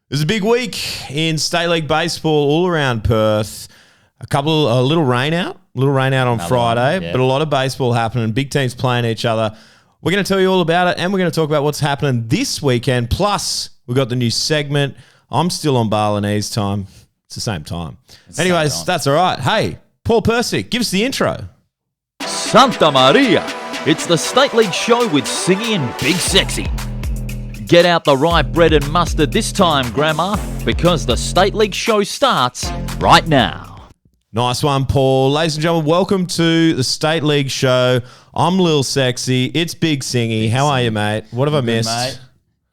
It was a big week in State League baseball all around Perth. A little rain out on Friday, but a lot of baseball happening. Big teams playing each other. We're going to tell you all about it, and we're going to talk about what's happening this weekend. Plus, we've got the new segment. I'm still on Balinese time. It's the same time. Anyways, that's all right. Hey, Paul Persick, give us the intro. Santa Maria! It's the State League show with Singy and Big Sexy. Get out the right bread and mustard this time, Grandma, because the State League show starts right now. Nice one, Paul. Ladies and gentlemen, welcome to the State League show. I'm Lil Sexy. It's Big Singy. How are you, mate? What have I missed? Mate.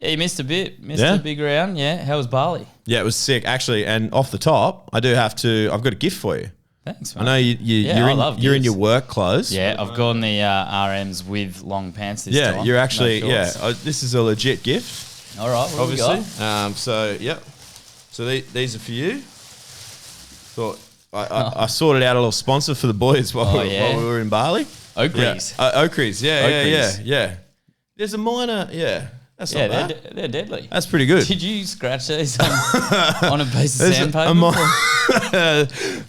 Yeah, you missed a bit. A big round. Yeah. How was Bali? Yeah, it was sick, actually. And off the top, I've got a gift for you. Thanks, mate. I know you're in your work clothes. Yeah, I've gone the RMs with long pants this time. Yeah, you're actually, no this is a legit gift. All right, what obviously. We got? So these are for you. Thought I sorted out a little sponsor for the boys while we were in Bali. Oakries. Oakries, yeah. There's a minor, that's not bad. They're deadly. That's pretty good. Did you scratch these on a piece of sandpaper?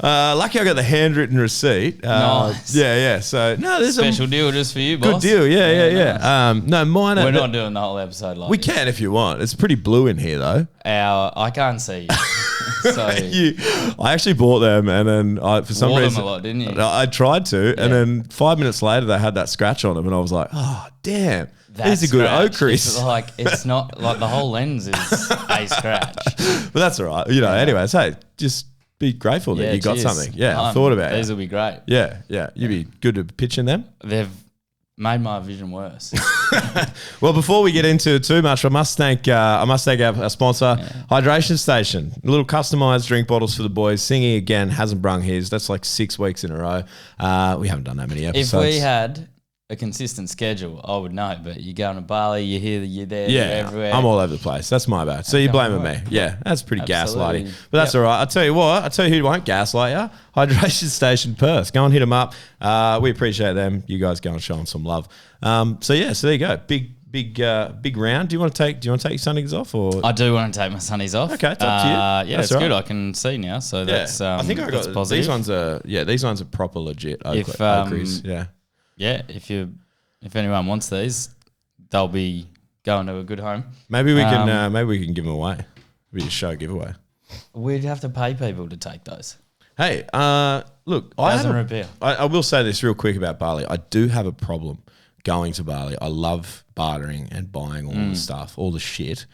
Lucky I got the handwritten receipt. Nice. Yeah. So no, there's special deal just for you, boss. Good deal. Yeah. Nice. No, mine. We're not doing the whole episode like we this. can if you want. It's pretty blue in here though. I can't see you. So I actually bought them, and then for some reason them a lot, didn't you? I tried to, and then 5 minutes later they had that scratch on them, and I was like, oh damn. These are good Oakries. It's not like the whole lens is a scratch. But that's all right. Anyways, hey, just be grateful that you got something. Yeah, I thought about it. These will be great. Yeah. You'd be good at pitching them. They've made my vision worse. Well, before we get into it too much, I must thank our sponsor, Hydration Station. Little customised drink bottles for the boys. Singy again hasn't brung his. That's like 6 weeks in a row. We haven't done that many episodes. If we had a consistent schedule, I would know, but you're going to Bali, you're here, you're there, you're everywhere. I'm all over the place. That's my bad. So you're blaming me. Yeah, that's pretty gaslighting. But that's all right. I'll tell you who won't gaslight you. Hydration Station Perth. Go and hit them up. We appreciate them. You guys go and show them some love. So there you go. Big round. Do you want to take your Sunnies off, or? I do want to take my Sunnies off. Okay, it's up to you. That's good. I can see now. So that's I think I got positive. These ones are proper legit. Oakries. Yeah. Yeah, if anyone wants these, they'll be going to a good home. Maybe we can give them away. Maybe a show giveaway. We'd have to pay people to take those. Hey, look, I will say this real quick about Bali. I do have a problem going to Bali. I love bartering and buying all the stuff, all the shit.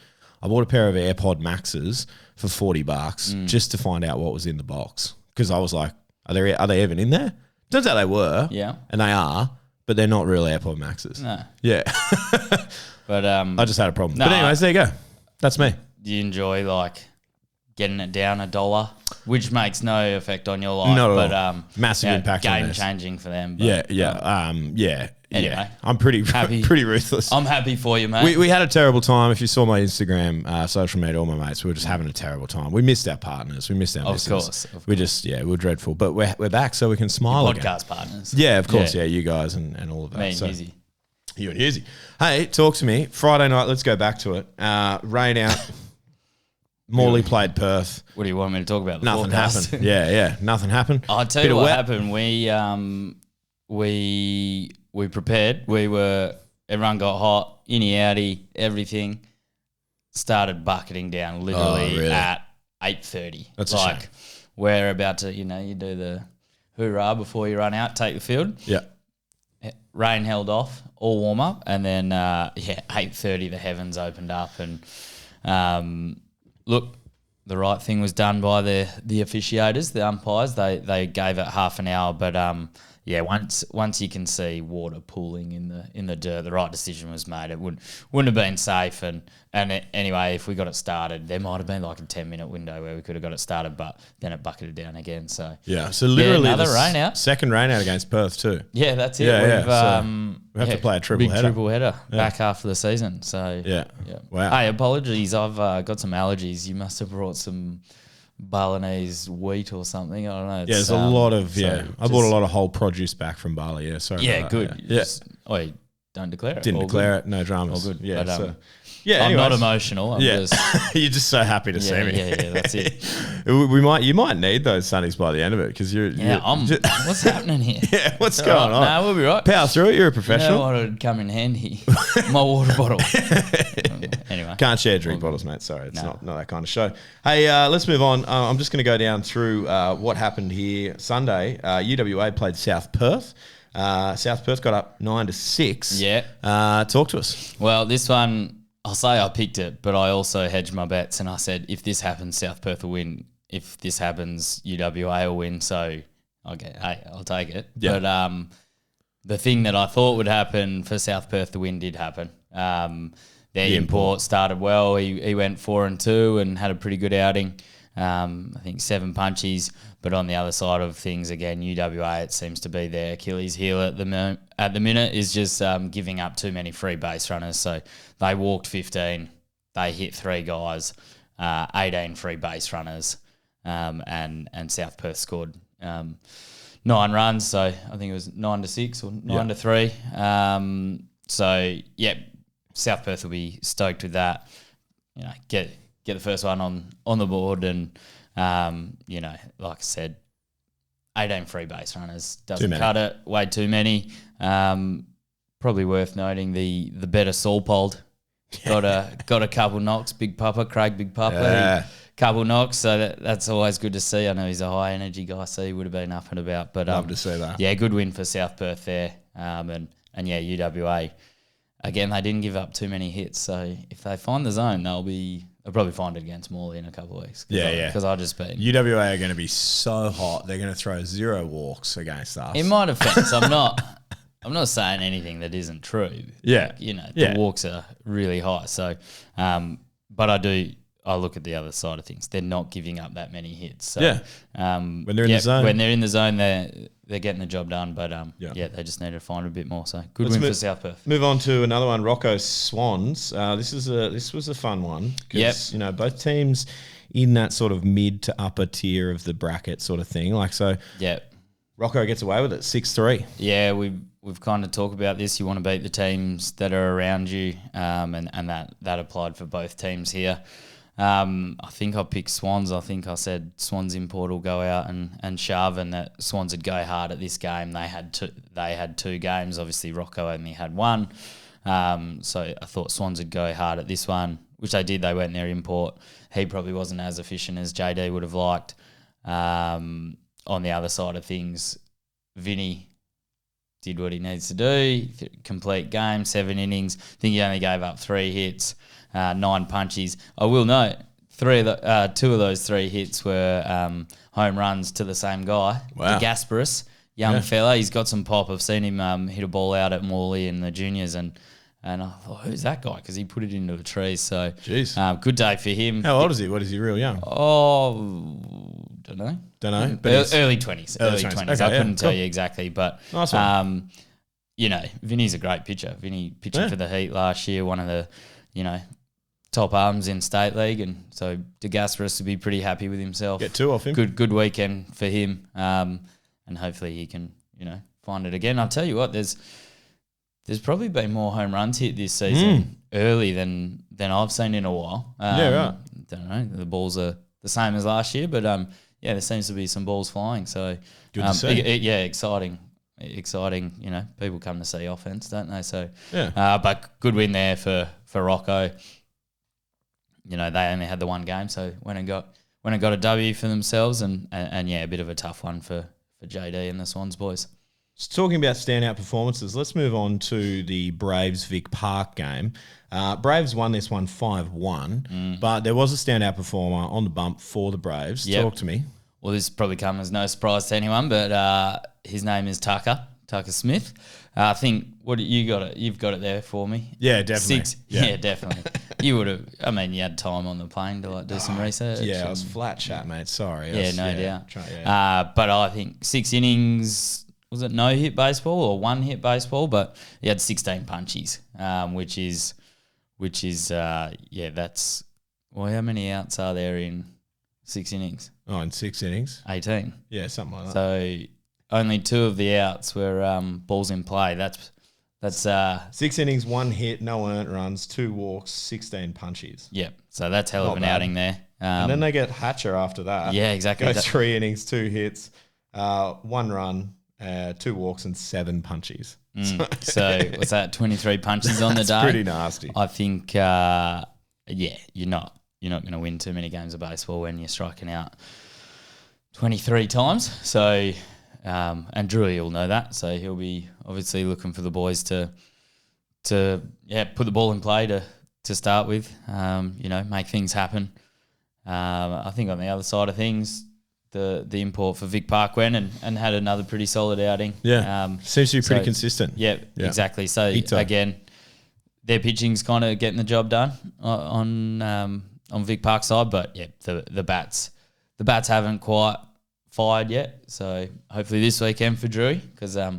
I bought a pair of AirPod Maxes for $40 just to find out what was in the box, because I was like, are they even in there? Turns out they were. Yeah. And they are, but they're not real AirPod Maxes. No. Yeah. But I just had a problem. But anyways, there you go. That's me. Do you enjoy getting it down $1, which makes no effect on your life? Not at all. Massive impact on this. Game changing for them. But, Anyway, I'm pretty ruthless. I'm happy for you, mate. We had a terrible time. If you saw my Instagram, social media, all my mates, we were just having a terrible time. We missed our partners. We missed our missus. Of course. We were dreadful. But we're back, so we can smile again. Podcast partners. Yeah, of course. Yeah, you guys and all of that. Me and Izzy. You and Izzy. Hey, talk to me. Friday night, let's go back to it. Rain out. Morley played Perth. What do you want me to talk about? Nothing happened. Yeah, nothing happened. I'll tell you what happened. We prepared. Everyone got hot, innie outie, everything. Started bucketing down literally at 8:30. That's a shame. We're about to, you do the hoorah before you run out, take the field. Yeah. Rain held off, all warm up, and then 8:30 the heavens opened up, and look, the right thing was done by the officiators, the umpires. They gave it half an hour, but once you can see water pooling in the dirt, the right decision was made. It wouldn't have been safe, and anyway, if we got it started, there might have been like a 10-minute window where we could have got it started, but then it bucketed down again. So so literally another rain out, second rain out against Perth too. Yeah, that's it. We have to play a triple header back half of the season. So wow. Hey, apologies. I've got some allergies. You must have brought some Balinese wheat or something. I don't know. There's a lot of I bought a lot of whole produce back from Bali. Yeah, sorry. Yeah, good. Don't declare it. Didn't declare it. No dramas. All good. Yeah. But, Yeah, I'm not anyways. emotional. I'm just You're just so happy to see me. yeah, that's it. You might need those Sunnies by the end of it because you're What's happening here? yeah. What's going on? No, we'll be right. Power through it. You're a You professional. know what would come in handy? My water bottle. Anyway. Can't share drink bottles, mate. Sorry, it's not that kind of show. Hey, let's move on. I'm just going to go down through what happened here Sunday. UWA played South Perth. South Perth got up 9-6. Yeah. Talk to us. Well, this one, I'll say I picked it, but I also hedged my bets and I said, if this happens, South Perth will win. If this happens, UWA will win. So, okay, hey, I'll take it. Yeah. But the thing that I thought would happen for South Perth to win did happen. Their import started well. He went 4-2 and had a pretty good outing. I think 7 punchies. But on the other side of things, again, UWA, it seems to be their Achilles heel at the minute is just giving up too many free base runners. So they walked 15, they hit 3 guys, 18 free base runners, and South Perth scored 9 runs. So I think it was 9-6 or 9-3. So yeah, South Perth will be stoked with that. You know, get the first one on the board and. You know, like I said, 18 free base runners doesn't cut it. Way too many. Probably worth noting the better Salpold got a couple knocks. Big Papa, Craig Big Papa, couple knocks. So that's always good to see. I know he's a high energy guy, so he would have been up and about. But love to see that. Yeah, good win for South Perth there. And yeah, UWA again, they didn't give up too many hits. So if they find the zone, they'll probably find it against Morley in a couple of weeks. Because I'll just be. UWA are going to be so hot. They're going to throw 0 walks against us. In my defence, I'm not saying anything that isn't true. Yeah. You know, the walks are really high. So, but I look at the other side of things. They're not giving up that many hits. So, when they're in the zone. When they're in the zone, they're getting the job done. But they just need to find a bit more. So good win for South Perth. Move on to another one, Rocco Swans. This was a fun one because you know both teams in that sort of mid to upper tier of the bracket sort of thing. Like so, Rocco gets away with it 6-3. Yeah, we've kind of talked about this. You want to beat the teams that are around you, and that applied for both teams here. I think I picked Swans. I think I said Swans import will go out and shove, and that Swans would go hard at this game. They had 2 games. Obviously, Rocco only had 1. So I thought Swans would go hard at this one, which they did. They went their import. He probably wasn't as efficient as JD would have liked. On the other side of things, Vinny did what he needs to do. Complete game, 7 innings. I think he only gave up 3 hits. 9 punchies. I will note 2 of those 3 hits were home runs to the same guy, Wow. Gasparis, young fella. He's got some pop. I've seen him hit a ball out at Morley in the juniors, and I thought, who's that guy? Because he put it into the trees. So, good day for him. How old is he? What is he? Real young? Oh, don't know. But early 20s. Early 20s. Okay, I couldn't tell you exactly, but nice one. You know, Vinny's a great pitcher. Vinny pitching for the Heat last year, one of the, you know, top arms in State League, and so De Gasparis will be pretty happy with himself. Get 2 off him. Good weekend for him, and hopefully he can, you know, find it again. I'll tell you what, there's probably been more home runs hit this season early than I've seen in a while. Don't know. The balls are the same as last year, but there seems to be some balls flying. So good to see. Exciting. You know, people come to see offense, don't they? So but good win there for Rocco. You know, they only had the 1 game, so went and got a W for themselves, and a bit of a tough one for JD and the Swans boys. So talking about standout performances, let's move on to the Braves Vic Park game. Braves won this one 5-1, but there was a standout performer on the bump for the Braves. Talk to me. Well, this probably comes as no surprise to anyone, but his name is Tucker Smith. I think you've got it there for me. Yeah, definitely. 6. Yeah, definitely. You would have. I mean, you had time on the plane to do some research. Yeah, I was flat chat, mate. Sorry. No doubt. But I think 6 innings. Was it no hit baseball or 1 hit baseball? But he had 16 punchies, which is that's how many outs are there in 6 innings? Oh, in 6 innings, 18. Yeah, something like that. So only 2 of the outs were balls in play. That's 6 innings, 1 hit, no earned runs, 2 walks, 16 punchies. yeah. So that's hell of Not an bad. outing there. And then they get Hatcher after that. Yeah, exactly. Goes 3 innings, 2 hits, 1 run, 2 walks, and 7 punchies. So what's that? 23 punches on the day. That's pretty nasty. I think you're not going to win too many games of baseball when you're striking out 23 times. So and Drewy will know that. So he'll be obviously looking for the boys to put the ball in play to start with. Make things happen. I think on the other side of things, the import for Vic Park went and had another pretty solid outing. Yeah, seems to be pretty consistent. Yeah, exactly. So again, their pitching's kind of getting the job done on Vic Park's side, but yeah, the bats haven't quite fired yet. So hopefully this weekend for Drew, because I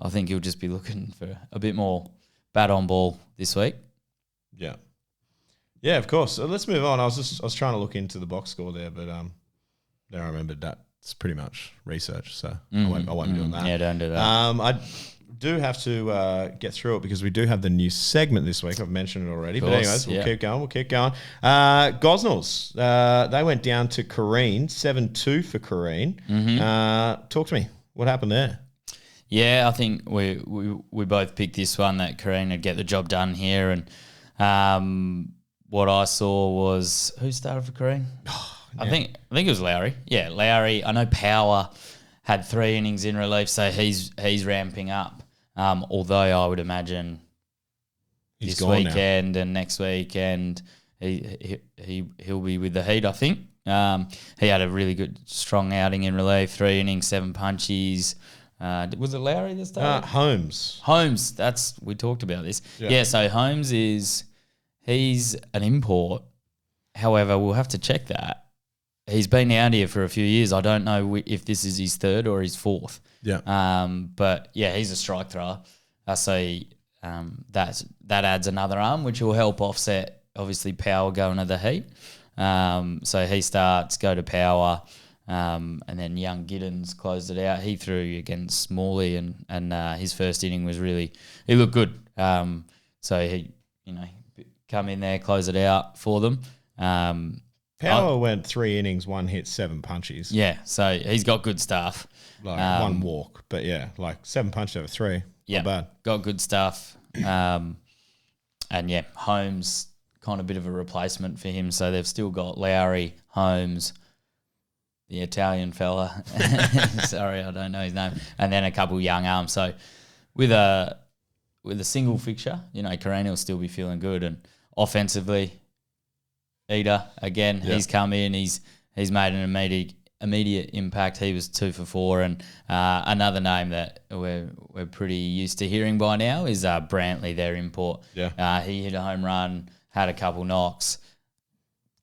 think he'll just be looking for a bit more bat on ball this week. Yeah. Yeah, of course. So let's move on. I was trying to look into the box score there, but there I remembered that's pretty much research, so I won't be doing that. Yeah, don't do that. I do have to get through it because we do have the new segment this week. I've mentioned it already, but anyways, we'll keep going. Gosnells, they went down to Kareen, 7-2 for Kareen. Talk to me. What happened there? Yeah, I think we both picked this one that Kareen would get the job done here, and what I saw was who started for Kareen? I think it was Lowry. Yeah, Lowry. I know Power had 3 innings in relief, so he's ramping up. Although I would imagine this weekend and next weekend he'll be with the Heat. I think he had a really good strong outing in relief. 3 innings, 7 punchies. Was it Lowry that started? Holmes. We talked about this. Yeah. So Holmes he's an import. However, we'll have to check that. He's been out here for a few years. I don't know if this is his 3rd or his 4th. Yeah. But yeah, he's a strike thrower. So that adds another arm, which will help offset obviously Power going to the Heat. So he starts, go to Power, and then young Giddens closed it out. He threw against Smalley, and his first inning was he looked good. So he come in there, close it out for them. Power went 3 innings, 1 hit, 7 punchies. Yeah, so he's got good stuff. 1 walk, but yeah, 7 punches over 3. Yeah, not bad. Got good stuff. And yeah, Holmes kind of bit of a replacement for him. So they've still got Lowry, Holmes, the Italian fella. Sorry, I don't know his name. And then a couple young arms. So with a single fixture, Kareen will still be feeling good. And offensively, Eder, again, he's come in. He's made an immediate impact. He was 2 for 4. And another name that we're pretty used to hearing by now is Brantley, their import. Yeah. He hit a home run, had a couple knocks.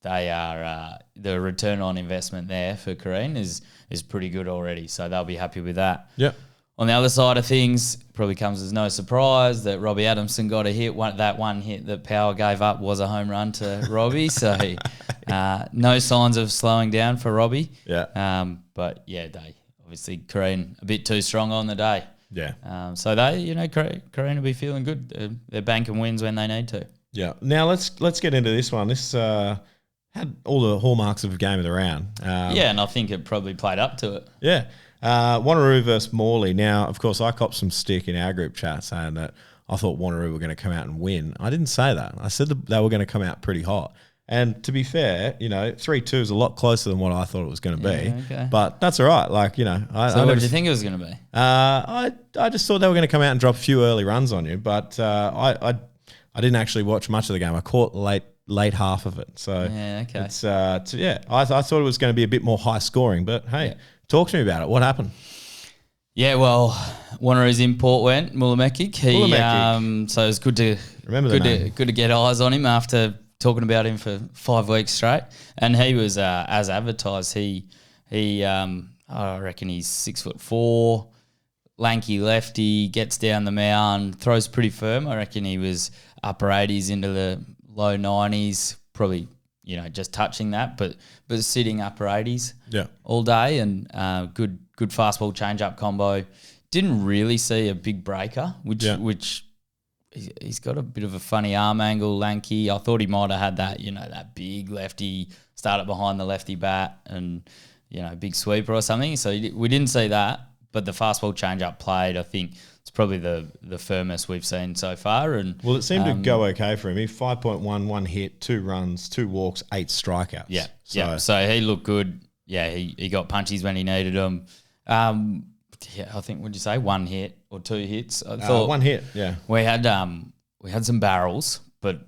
They are the return on investment there for Kareen is pretty good already. So they'll be happy with that. Yeah. On the other side of things, probably comes as no surprise that Robbie Adamson got a hit. That one hit that Power gave up was a home run to Robbie. So no signs of slowing down for Robbie. Yeah. But yeah, obviously Kareen a bit too strong on the day. Yeah. So Kareen will be feeling good. They're banking wins when they need to. Yeah. Now let's get into this one. This had all the hallmarks of a game of the round. And I think it probably played up to it. Yeah. Wanneroo versus Morley. Now, of course, I copped some stick in our group chat saying that I thought Wanneroo were going to come out and win. I didn't say that. I said that they were going to come out pretty hot. And to be fair, 3-2 is a lot closer than what I thought it was going to be. Okay. But that's all right. What did you think it was going to be? I just thought they were going to come out and drop a few early runs on you. But I didn't actually watch much of the game. I caught late half of it. So okay. It's I thought it was going to be a bit more high scoring. But hey, talk to me about it. What happened? Yeah, well, Wanneroo's import went Mulamekic. So it was good to good to get eyes on him after talking about him for 5 weeks straight. And he was as advertised. He I reckon he's 6'4", lanky lefty, gets down the mound, throws pretty firm. I reckon he was upper 80s into the low 90s, probably just touching that, but sitting upper 80s all day, and good fastball change-up combo. Didn't really see a big breaker, which he's got a bit of a funny arm angle, lanky. I thought he might have had that, that big lefty, started behind the lefty bat and, big sweeper or something. So we didn't see that, but the fastball change-up played, I think it's probably the firmest we've seen so far. And well, it seemed to go okay for him. He 5.1, 1 hit, 2 runs, 2 walks, 8 strikeouts. Yeah, so he looked good. Yeah, he got punchies when he needed them. I think, would you say 1 hit or 2 hits? I thought 1 hit, yeah. We had some barrels, but,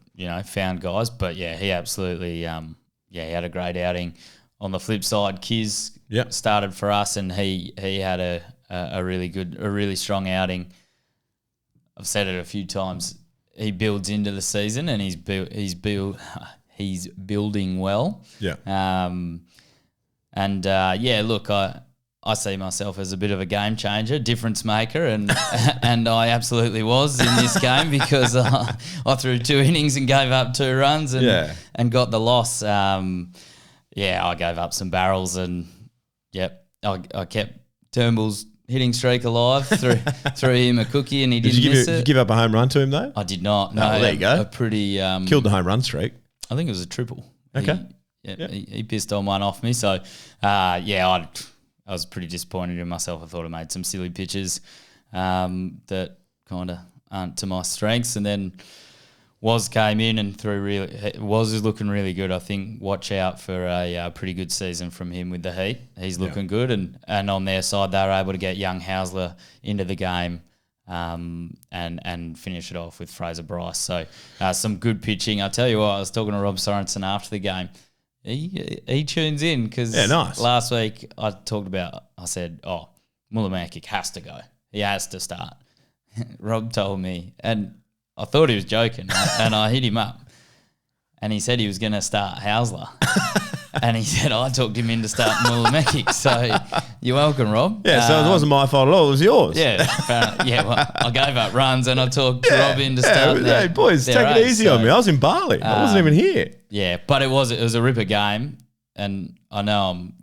found guys. But, yeah, he absolutely, he had a great outing. On the flip side, Kiz started for us and he had a really strong outing. I've said it a few times. He builds into the season and he's building well. Yeah. Look, I see myself as a bit of a game changer, difference maker, and and I absolutely was in this game because I threw 2 innings and gave up 2 runs and got the loss. I gave up some barrels and I kept Turnbull's hitting streak alive. Threw him a cookie and he didn't miss it. Did you give up a home run to him though? I did not. No, there you go. A pretty killed the home run streak. I think it was a triple. Okay. He pissed on one off me. So I was pretty disappointed in myself. I thought I made some silly pitches that kind of aren't to my strengths. And then came in and was looking really good. I think watch out for a pretty good season from him with the Heat. He's looking good. And on their side, they were able to get young Hausler into the game and finish it off with Fraser Bryce. So some good pitching. I tell you what, I was talking to Rob Sorensen after the game. He tunes in because last week I said, Mullimakic has to go. He has to start. Rob told me, and I thought he was joking, and I hit him up. And he said he was going to start Hausler. And he said, I talked him into starting Mullimakic. So you're welcome, Rob. Yeah, so it wasn't my fault at all. It was yours. Yeah, well, I gave up runs and I talked Rob into starting hey, boys, take it easy on me. I was in Bali. I wasn't even here. Yeah, but it was a ripper game. And I know I'm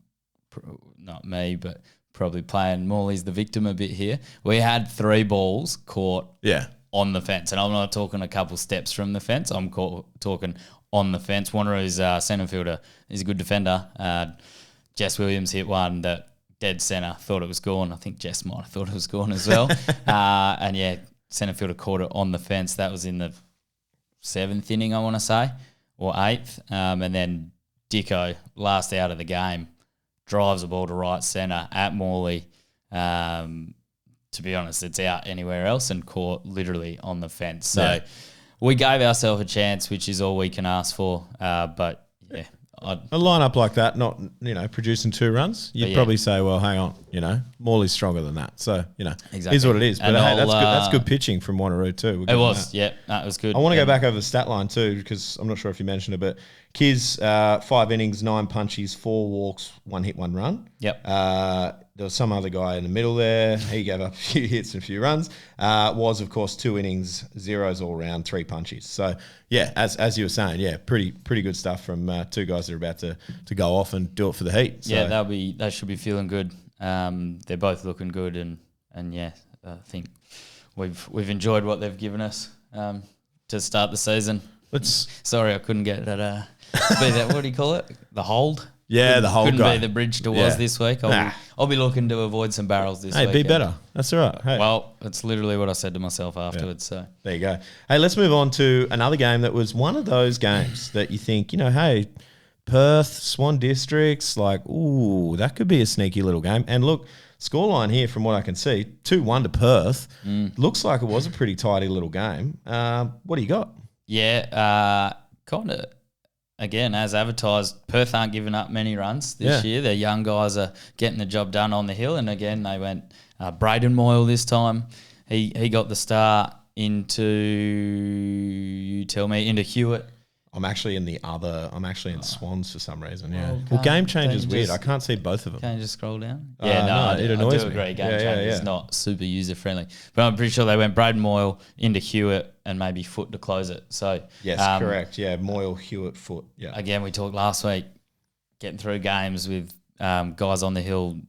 not me, but probably playing Morley's the victim a bit here. We had 3 balls caught on the fence. And I'm not talking a couple steps from the fence. I'm talking on the fence. Wanneroo's centre fielder is a good defender. Jess Williams hit one that dead centre, thought it was gone. I think Jess might have thought it was gone as well. Centre fielder caught it on the fence. That was in the 7th inning, I want to say, or 8th. And then Dicko, last out of the game, drives the ball to right centre at Morley. To be honest, it's out anywhere else and caught literally on the fence. So we gave ourselves a chance, which is all we can ask for. A lineup like that, not producing 2 runs, you'd probably say, well, hang on, Morley's stronger than that. So exactly. Is what it is. But that's good pitching from Wanneroo too. It was, it was good. I want to go back over the stat line too, because I'm not sure if you mentioned it, but Kiz 5 innings, 9 punchies, 4 walks, 1 hit, 1 run. Yep. There was some other guy in the middle there. He gave up a few hits and a few runs. Was, of course, 2 innings, 0s all round, 3 punchies. So, as you were saying, pretty good stuff from 2 guys that are about to go off and do it for the Heat. So. They should be feeling good. They're both looking good, and I think we've enjoyed what they've given us to start the season. Sorry, I couldn't get that. Be that, what do you call it? The hold. Yeah, the hold couldn't guy. Be the bridge to was this week. I'll be looking to avoid some barrels this week. Hey, be better. That's all right. Hey. Well, that's literally what I said to myself afterwards. So there you go. Hey, let's move on to another game that was one of those games that you think, hey, Perth, Swan Districts, that could be a sneaky little game. And look, scoreline here from what I can see, 2-1 to Perth. Looks like it was a pretty tidy little game. What do you got? Yeah, kind of. Again, as advertised, Perth aren't giving up many runs this year. Their young guys are getting the job done on the hill. And again, they went Braden Moyle this time. He got the start into Hewitt. I'm actually in Swans for some reason. Yeah. Well, game change is weird. I can't see both of them. Can you just scroll down? It annoys me. I do agree. Game change is not super user friendly, but I'm pretty sure they went Braden Moyle into Hewitt and maybe Foot to close it. So yes, correct. Yeah, Moyle, Hewitt, Foot. Yeah. Again, we talked last week, getting through games with guys on the hill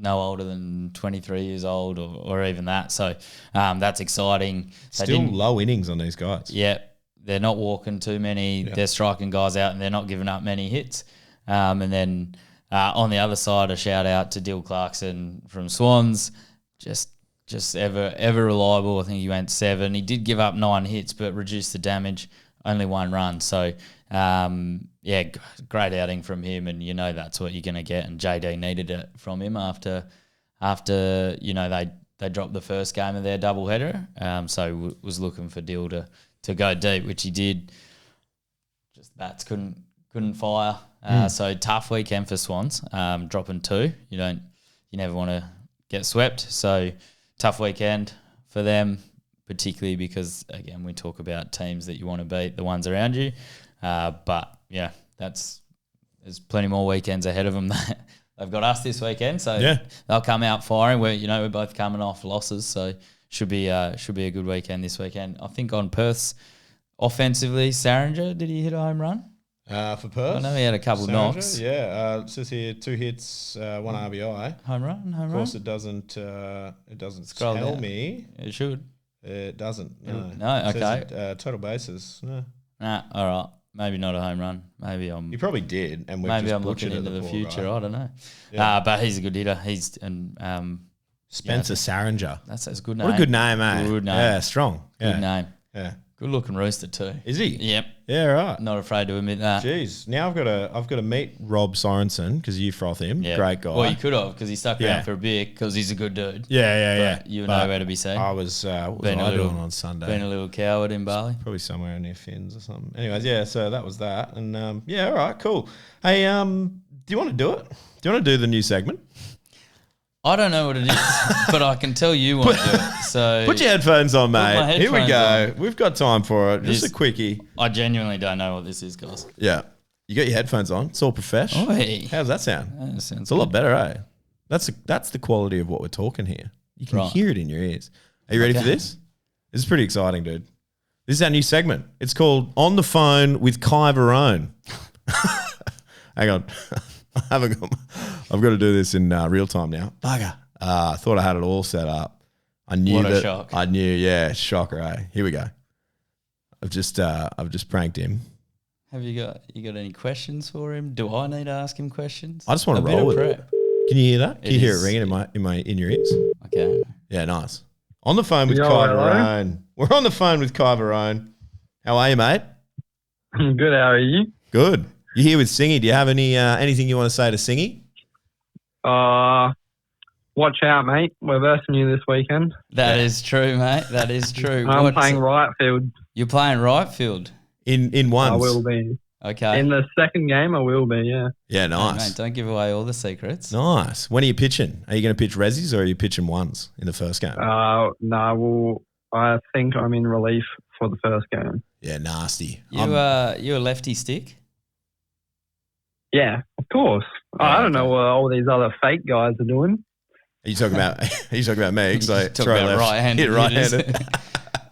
no older than 23 years old or even that. So that's exciting. Still low innings on these guys. Yeah, they're not walking too many. Yeah. They're striking guys out and they're not giving up many hits. And then on the other side, a shout out to Dill Clarkson from Swans. Just ever reliable. I think he went 7. He did give up 9 hits but reduced the damage, only 1 run. So, great outing from him, and that's what you're going to get. And JD needed it from him after they dropped the first game of their doubleheader. So was looking for Dill to go deep, which he did. Just the bats couldn't fire. So tough weekend for Swans. Dropping 2, you never want to get swept. So tough weekend for them, particularly because, again, we talk about teams that you want to beat, the ones around you. But, yeah, there's plenty more weekends ahead of them. They've got us this weekend, so they'll come out firing. We're both coming off losses, so should be a good weekend this weekend. I think on Perth's offensively, Saringer, did he hit a home run? For Perth? I know he had a couple knocks. Yeah, it says here 2 hits, 1 RBI. Home run. Of course, it doesn't Scroll tell down. me. It should. It doesn't. No. No, okay. It says, total bases. No. Nah, all right. Maybe not a home run. Maybe I'm. He probably did, and we've maybe just I'm looking into the future. Guy. I don't know. Yeah. But he's a good hitter. Spencer Saringer. That's a good name. What a good name, eh? Good name. Yeah, strong. Good name. Yeah. Good looking rooster too. Is he? Yep. Yeah, right. Not afraid to admit that. Jeez. Now I've got to meet Rob Sorensen because you froth him. Yep. Great guy. Well, you could have because he stuck around for a bit because he's a good dude. Yeah. You know where to be seen. I was what was I doing on Sunday? Being a little coward in Bali. Probably somewhere near Fins or something. Anyways, yeah. So that was that, and all right, cool. Hey, do you want to do it? Do you want to do the new segment? I don't know what it is, but I can tell you want to do it. So put your headphones on, mate. Here we go. On. We've got time for it. Just a quickie. I genuinely don't know what this is, guys. Yeah. You got your headphones on. It's all professional. Oi. How does that sound? That sounds it's a lot better, eh? That's the quality of what we're talking here. You can hear it in your ears. Are you ready for this? This is pretty exciting, dude. This is our new segment. It's called On the Phone with Kai Varone. Hang on. I've got to do this in real time now. Bugger. I thought I had it all set up. I knew what a shock. I knew, yeah, shocker, eh? Here we go. I've just pranked him. Have you got any questions for him? Do I need to ask him questions? I just want to roll with it. Can you hear that? Can you hear it ringing in your ears? Okay. Yeah, nice. On the phone with Kai Varone. We're on the phone with Kai Varone. How are you, mate? I'm good. How are you? Good. You're here with Singy. Do you have anything you want to say to Singy? Watch out, mate. We're versing you this weekend. That is true, mate. That is true. I'm playing right field. You're playing right field? In ones? I will be. Okay. In the second game, I will be, yeah. Yeah, nice. Hey, mate, don't give away all the secrets. Nice. When are you pitching? Are you going to pitch resis or are you pitching ones in the first game? No, I think I'm in relief for the first game. Yeah, nasty. You a lefty stick? Yeah, of course. Yeah, I don't know what all these other fake guys are doing. Are you talking about? Are you talking about me? Because I talking throw about left, right-handed hit right-handed.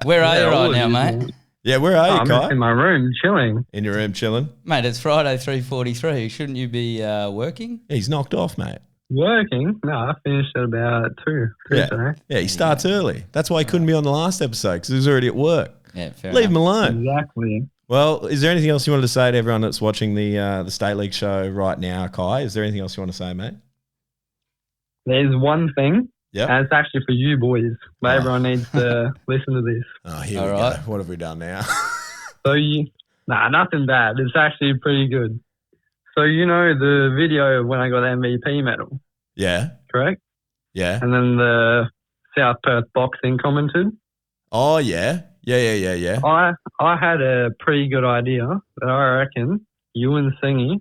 Where are you right now, mate? Yeah, where are you, I'm Kai? just in my room, chilling. In your room, chilling. Mate, it's Friday, 3:43. Shouldn't you be working? Yeah, he's knocked off, mate. Working? No, I finished at about 2 today. Yeah, he starts early. That's why he couldn't be on the last episode because he was already at work. Yeah, fair Leave him enough. alone. Exactly. Well, is there anything else you wanted to say to everyone that's watching the State League show right now, Kai? Is there anything else you want to say, mate? There's one thing, Yep. and it's actually for you boys, but everyone needs to listen to this. Oh, here All we right. go. What have we done now? So nothing bad. It's actually pretty good. So you know the video of when I got the MVP medal, Yeah. correct? Yeah. And then the South Perth boxing commented. Oh, yeah. Yeah. I had a pretty good idea that I reckon you and Singy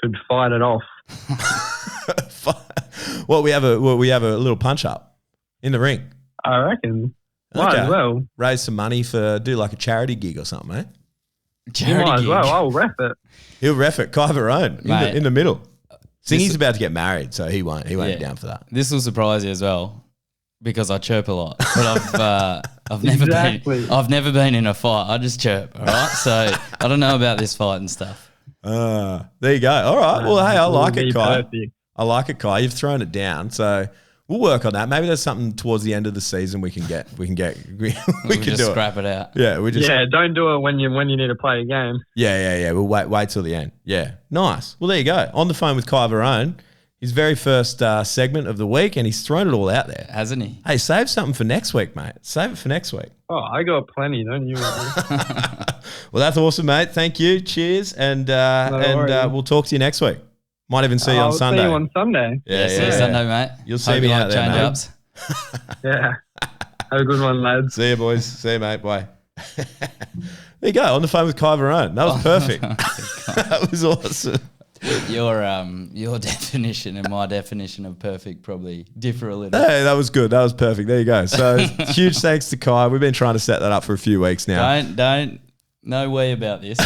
should fight it off. Well, we have a little punch up in the ring. I reckon. Might as well. Raise some money do like a charity gig or something, mate. You might as well. I'll ref it. He'll ref it. Kai Varone Mate, in the middle. Singy's about to get married, so he won't be down for that. This will surprise you as well because I chirp a lot, but I've never been in a fight. I just chirp, all right? So I don't know about this fight and stuff. There you go. All right. Well, hey, I like it, Kai. Perfect. I like it, Kai. You've thrown it down, so we'll work on that. Maybe there's something towards the end of the season we can get. We can just do scrap it out. Yeah, don't do it when you need to play a game. Yeah. We'll wait till the end. Yeah, nice. Well, there you go. On the phone with Kai Varone, his very first segment of the week, and he's thrown it all out there, hasn't he? Hey, save something for next week, mate. Save it for next week. Oh, I got plenty, don't you? Well, that's awesome, mate. Thank you. Cheers, and we'll talk to you next week. Might even see you on Sunday. See you on Sunday. Yeah. See you Sunday, mate. You'll see me out there, change mate. ups. Yeah. Have a good one, lads. See you, boys. See you, mate. Bye. There you go. On the phone with Kai Varone. That was perfect. That was awesome. Your definition and my definition of perfect probably differ a little. Hey, that was good. That was perfect. There you go. So huge thanks to Kai. We've been trying to set that up for a few weeks now. Don't no way about this.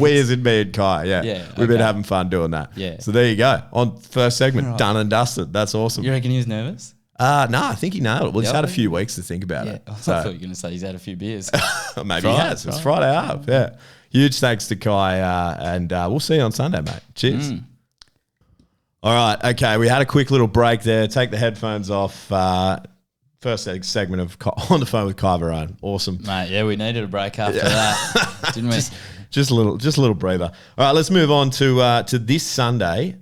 We as in me and Kai. Yeah. We've been having fun doing that. Yeah. So there you go. On first segment, done and dusted. That's awesome. You reckon he was nervous? No, I think he nailed it. Well, he's had a few weeks to think about it. I So thought you were going to say he's had a few beers. maybe he has. It's Friday up. Yeah. Huge thanks to Kai, and we'll see you on Sunday, mate. Cheers. All right. Okay. We had a quick little break there. Take the headphones off. First segment of On the Phone with Kai Varone. Awesome. Mate, yeah, we needed a break after that, didn't we? Just a little breather. All right, let's move on to this Sunday.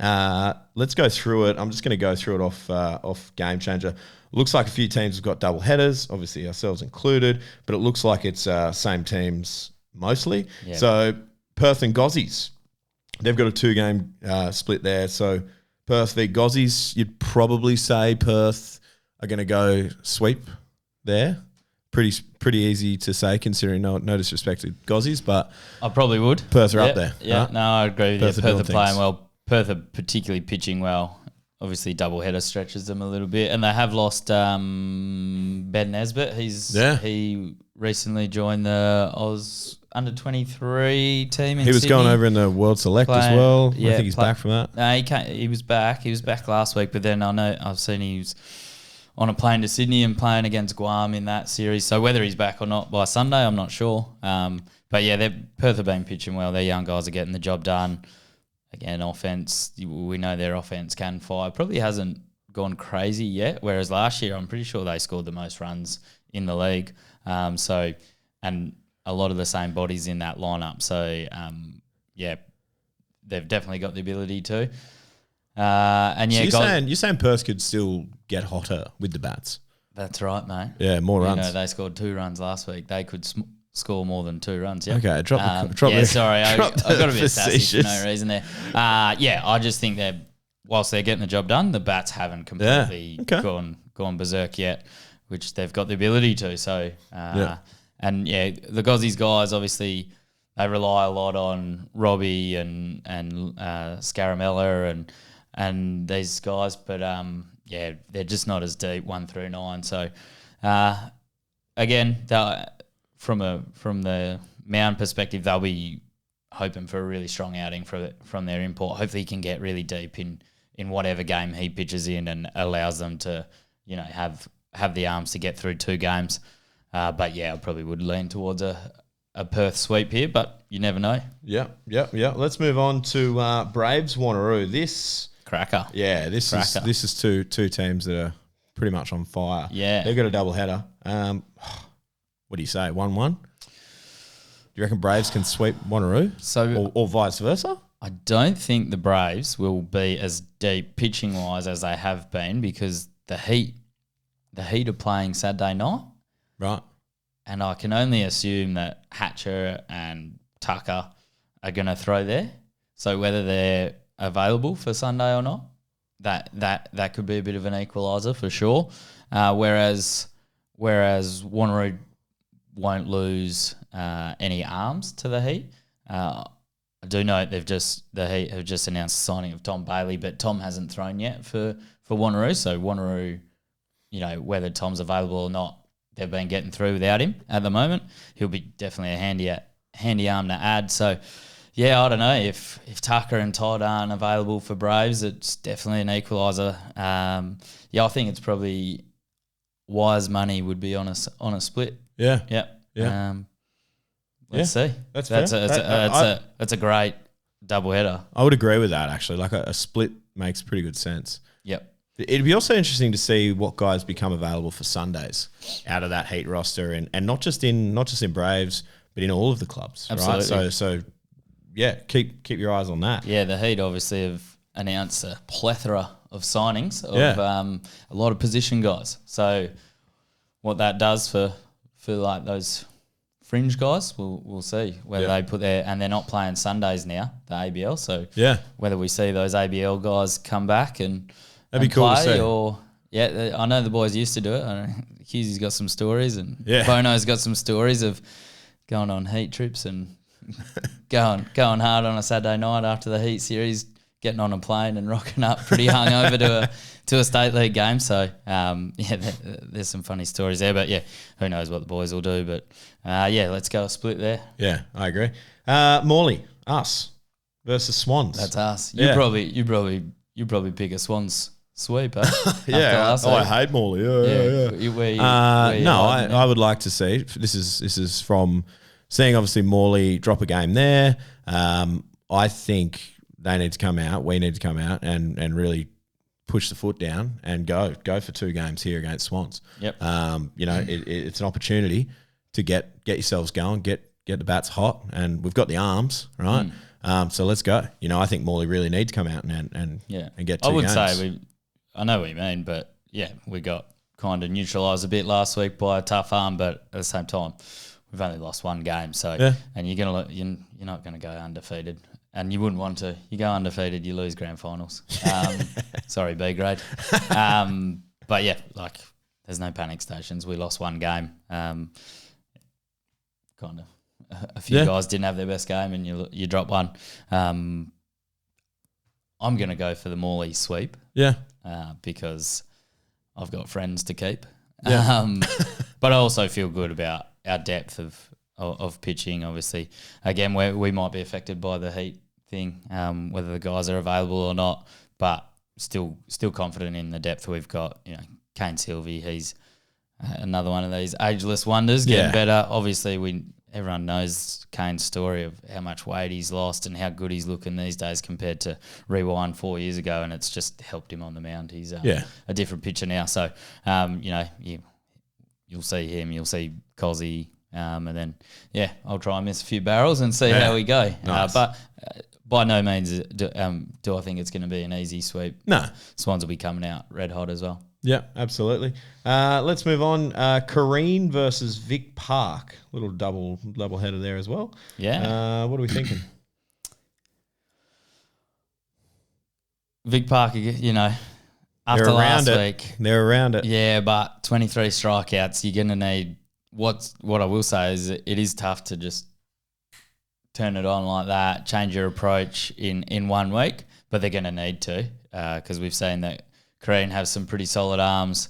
Let's go through it. I'm just going to go through it off Game Changer. Looks like a few teams have got double headers, obviously ourselves included, but it looks like it's same teams mostly. Yep. So Perth and Gozzies, they've got a 2-game split there. So Perth v Gozzies, you'd probably say Perth are going to go sweep there. Pretty easy to say considering no disrespect to Gozzies, but I probably would. Perth are up there. Yeah, right? no, I agree with Perth you. are Perth are playing things. well. Perth are particularly pitching well. Obviously, doubleheader stretches them a little bit, and they have lost Ben Nesbitt. He recently joined the Oz under-23 team in He was Sydney. going over in the World Select as well. I think he's back from that. No, he was back. He was back last week, but then I've seen he was on a plane to Sydney and playing against Guam in that series. So whether he's back or not by Sunday, I'm not sure. But yeah, Perth have been pitching well. Their young guys are getting the job done. Again, offense, we know their offense can fire. Probably hasn't gone crazy yet, whereas last year I'm pretty sure they scored the most runs in the league. And a lot of the same bodies in that lineup. So, they've definitely got the ability to. So you're saying Perth could still get hotter with the bats? That's right, mate. Yeah, more runs. They scored 2 runs last week. They could score more than 2 runs. Yeah. Okay, drop sorry, I got a bit sassy facetious. for no reason there. I just think whilst they're getting the job done, the bats haven't completely gone berserk yet, which they've got the ability to. So, the Gozzies guys obviously they rely a lot on Robbie and Scaramella and these guys, but they're just not as deep 1 through 9. So, again, from the Mound perspective, they'll be hoping for a really strong outing from their import. Hopefully, he can get really deep in whatever game he pitches in and allows them to, have the arms to get through 2 games. But I probably would lean towards a Perth sweep here, but you never know. Yeah. Let's move on to Braves Wanneroo. This cracker. Yeah, this is two teams that are pretty much on fire. Yeah, they've got a double header. What do you say? 1-1. Do you reckon Braves can sweep Wanneroo? Or vice versa? I don't think the Braves will be as deep pitching wise as they have been because the Heat are playing Saturday night. Right. And I can only assume that Hatcher and Tucker are going to throw there. So whether they're available for Sunday or not, that could be a bit of an equaliser for sure. Whereas Wanneroo won't lose any arms to the Heat. I do know the Heat have just announced the signing of Tom Bailey, but Tom hasn't thrown yet for Wanneroo. So Wanneroo, whether Tom's available or not, they've been getting through without him at the moment. He'll be definitely a handy arm to add. So, I don't know. If Tucker and Todd aren't available for Braves, it's definitely an equaliser. I think it's probably wise money would be on a split. Yeah. Yeah. Let's see. That's a great doubleheader. I would agree with that actually. Like a split makes pretty good sense. Yep. It'd be also interesting to see what guys become available for Sundays out of that heat roster, and not just in Braves, but in all of the clubs. Absolutely. Right? So yeah, keep your eyes on that. Yeah, the Heat obviously have announced a plethora of signings of a lot of position guys. So what that does for like those fringe guys, we'll see whether they put their, and they're not playing Sundays now, the ABL. So whether we see those ABL guys come back and that'd be cool play, to see. or I know the boys used to do it. I know Hughesy's got some stories, and Bono's got some stories of going on heat trips and going hard on a Saturday night after the Heat series, getting on a plane and rocking up pretty hungover to a state league game. So there's some funny stories there. But who knows what the boys will do? But let's go a split there. Yeah, I agree. Morley, us versus Swans. That's us. You probably pick a Swans sweep. I hate Morley. I would like to see. This is from seeing obviously Morley drop a game there. I think they need to come out. We need to come out and really push the foot down and go for 2 games here against Swans. Yep. It's an opportunity to get yourselves going, get the bats hot, and we've got the arms, right? So let's go. I think Morley really need to come out and get 2 games. I would say I know what you mean, but we got kind of neutralised a bit last week by a tough arm, but at the same time, we've only lost 1 game, so and you're not gonna go undefeated, and you wouldn't want to. You go undefeated, you lose grand finals. Sorry, B grade. But there's no panic stations. We lost 1 game. Kind of a few guys didn't have their best game, and you drop 1. I'm gonna go for the Morley sweep. Because I've got friends to keep. But I also feel good about our depth of pitching. Obviously, again, we might be affected by the heat thing, whether the guys are available or not. But still confident in the depth we've got. Kane Sylvie, he's another one of these ageless wonders, getting better. Obviously, everyone knows Kane's story of how much weight he's lost and how good he's looking these days compared to rewind 4 years ago, and it's just helped him on the mound. He's a different pitcher now. So, you'll see him, you'll see Cozzy, and then, I'll try and miss a few barrels and see how we go. Nice. But by no means do I think it's going to be an easy sweep. No. Swans will be coming out red hot as well. Yeah, absolutely. Let's move on. Kareen versus Vic Park. Little double header there as well. Yeah. What are we thinking? Vic Park, after last week. They're around it. Yeah, but 23 strikeouts, you're going to need what I will say is it is tough to just turn it on like that, change your approach in 1 week, but they're going to need to because we've seen that Korean have some pretty solid arms,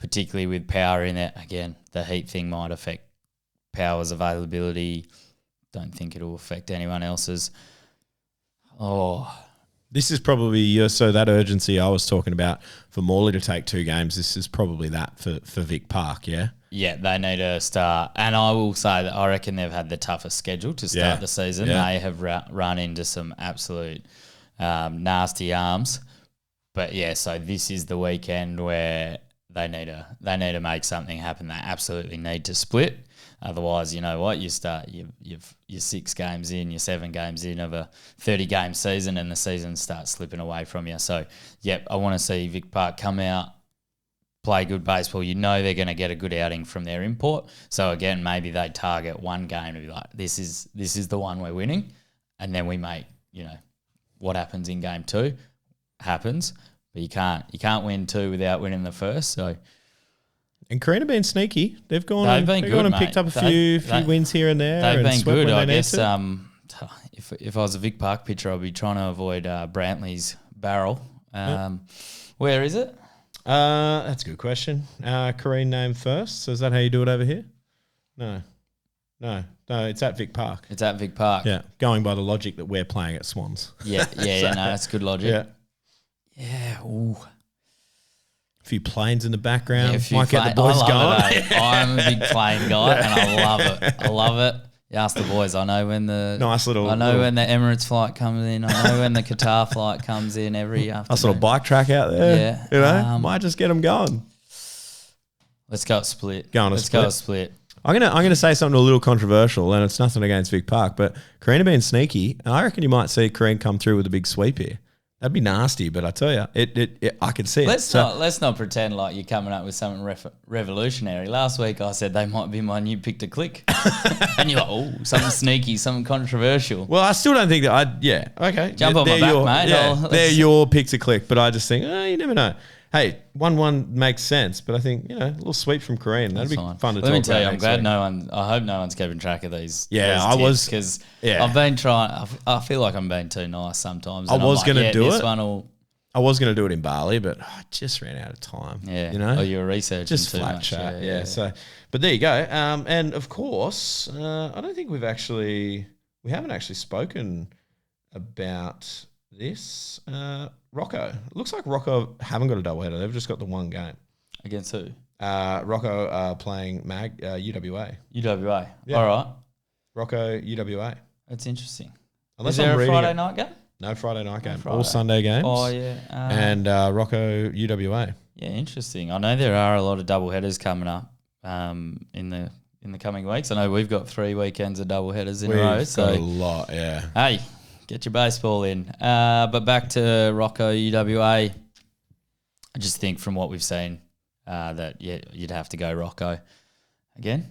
particularly with power in it. Again, the heat thing might affect Power's availability. Don't think it'll affect anyone else's. This is probably so that urgency I was talking about for Morley to take 2 games. This is probably that for Vic Park, yeah? Yeah, they need to start. And I will say that I reckon they've had the toughest schedule to start the season. Yeah. They have run into some absolute nasty arms. But so this is the weekend where they need to make something happen. They absolutely need to split. Otherwise, you know what? You start you're 6 games in, you're 7 games in of a 30-game season, and the season starts slipping away from you. So, I want to see Vic Park come out, play good baseball. You know they're going to get a good outing from their import. So again, maybe they target 1 game to be like, this is the one we're winning, and then we make what happens in game 2 happens. But you can't win 2 without winning the first. So. And Korean have been sneaky. They've gone good, and mate. picked up a few wins here and there. They've been good. I guess. If I was a Vic Park pitcher, I'd be trying to avoid Brantley's barrel. Where is it? That's a good question. Korean name first. So is that how you do it over here? No. It's at Vic Park. It's at Vic Park. Yeah, going by the logic that we're playing at Swans. Yeah. No, that's good logic. Yeah. Ooh. A few planes in the background. Yeah, might get the boys going. I'm a big plane guy, and I love it. You ask the boys. I know when the Nice little- I know little- when the Emirates flight comes in. I know when the Qatar flight comes in every afternoon. Nice little bike track out there. Yeah. You know, might just get them going. Let's go Split. Go on a Let's Split. go Split. I'm gonna say something a little controversial, and it's nothing against Vic Park, but Karina being sneaky, and I reckon you might see Karina come through with a big sweep here. That'd be nasty, but I tell you, I can see it. Let's not pretend like you're coming up with something revolutionary. Last week I said they might be my new pick to click, and you're like, oh, something sneaky, something controversial. Well, I still don't think that. Okay, Jump on my back, mate. Yeah, they're your pick to click, but I just think, you never know. Hey, 1-1 makes sense, but I think, a little sweep from Korean. That'd be fun to talk about. Let me tell you, I'm glad I hope no one's keeping track of these. Yeah, I was. Because I've been trying, I feel like I'm being too nice sometimes. I was going to do it. I was going to do it in Bali, but I just ran out of time. Yeah. Oh, you were researching just too flat much. chat. Yeah. So, but there you go. And of course, I don't think we haven't actually spoken about this. Rocco. It looks like Rocco haven't got a doubleheader. They've just got the one game. Against who? Rocco playing UWA. UWA. Yeah. All right. Rocco UWA. That's interesting. Unless Is there I'm a reading Friday it. night game? No Friday night game. Friday. All Sunday games. Oh, yeah. And Rocco UWA. Yeah, interesting. I know there are a lot of double headers coming up in the coming weeks. I know we've got 3 weekends of double headers in a row. We've got a lot, yeah. Hey, get your baseball in. But back to Rocco UWA. I just think from what we've seen that you'd have to go Rocco again.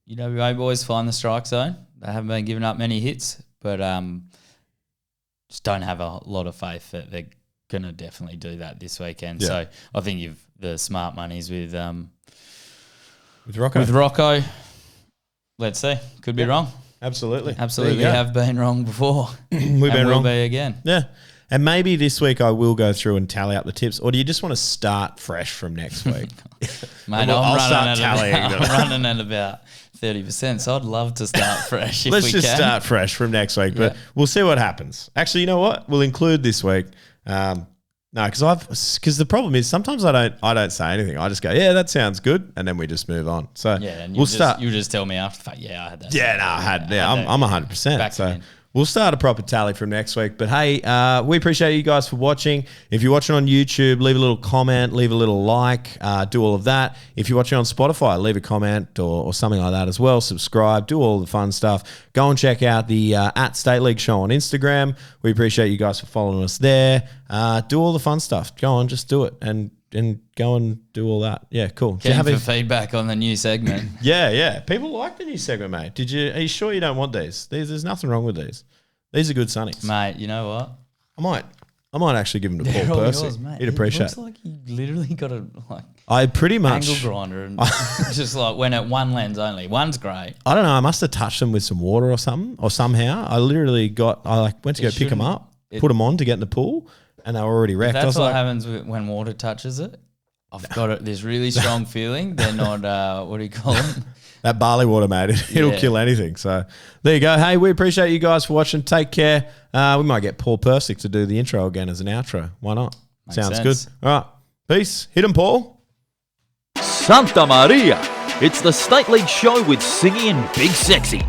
UWA boys find the strike zone. They haven't been giving up many hits, but just don't have a lot of faith that they're going to definitely do that this weekend. Yeah. So I think the smart money's with Rocco. With Rocco. Let's see. Could be wrong. Absolutely. Absolutely have been wrong before. We've been wrong. Will be again. Yeah. And maybe this week I will go through and tally up the tips. Or do you just want to start fresh from next week? Mate, I'll start tallying them. I'm running at about 30%, so I'd love to start fresh if Let's we just can. start fresh from next week, but we'll see what happens. Actually, you know what? We'll include this week. No, because the problem is sometimes I don't say anything. I just go, yeah, that sounds good, and then we just move on. So And we'll start. You just tell me after the fact. Yeah, I had that. Yeah, no, I had. Yeah, I'm 100%. So we'll start a proper tally from next week. But hey, we appreciate you guys for watching. If you're watching on YouTube, leave a little comment, leave a little like, do all of that. If you're watching on Spotify, leave a comment or something like that as well. Subscribe, do all the fun stuff. Go and check out the at State League Show on Instagram. We appreciate you guys for following us there. Do all the fun stuff. Go on, just do it and go and do all that. Yeah, cool. Keen for feedback on the new segment. Yeah. People like the new segment, mate. Are you sure you don't want these? There's nothing wrong with these. These are good Sunnies. Mate, you know what? I might actually give them to Paul Percy. He'd appreciate it. Looks like you literally got a I pretty much angle grinder and just like went at one lens only. One's great. I don't know. I must have touched them with some water or something, or somehow. I literally went to go pick them up, put them on to get in the pool, and they were already wrecked. That's what happens when water touches it. I've got this really strong feeling. They're not, what do you call them? That barley water, mate, it'll kill anything. So there you go. Hey, we appreciate you guys for watching. Take care. We might get Paul Persick to do the intro again as an outro. Why not? Sounds good. All right. Peace. Hit him, Paul. Santa Maria! It's the State League Show with Singy and Big Sexy.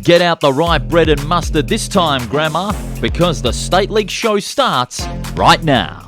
Get out the right bread and mustard this time, Grandma, because the State League Show starts right now.